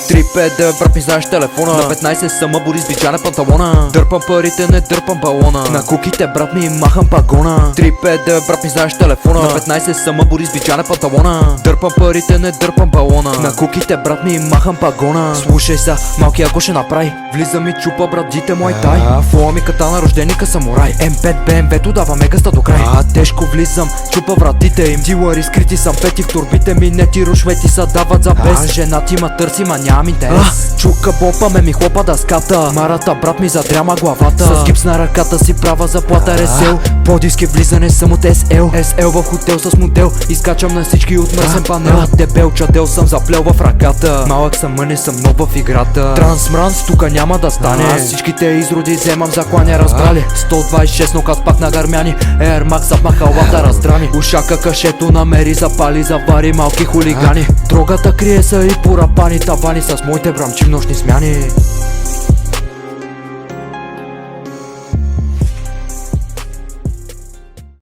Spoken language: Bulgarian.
3-5 брат ми знаеш телефона. На 15 съм бури с бичане панталона. Дърпам парите, не дърпам балона. На куките брат ми махам пагона. 3-5 брат ми знаеш телефона. На 15 съм бури с бичане панталона. Дърпам парите, не дърпам балона. На куките брат ми махам пагона. Слушай са, малкия ако ще направи. Влиза ми чупа брат дите мой тай. Фола ми катана рожденика самурай. М5 БМВ-то дава мегаста до край. Тежко влизам, чупа вратите им. Дилъри скрити съм пети в турбите ми. Не ти рушвети са дават за без. Жена ти ма търси, ма нямам интерес. Чука бопа ме ми хлопа дъската. Марата брат ми задряма главата. С гипс на ръката си права заплата ресел. Подиски влизане съм от СЛ. СЛ в хотел с модел. Изкачам на всички от мръсен панел. Дебел чадел съм заплел в ръката. Малък съм, мъне съм нов в играта. Трансмранс тука няма да стане. Всичките изроди вземам за кланя, разбрали. 126 нокът пак на гърмяни. Air Max ап махалата раздрани. Ушака кашето намери, запали, завари малки хулигани. Дрогата крие са и порапани тавани с моите брамчи в нощни смяни.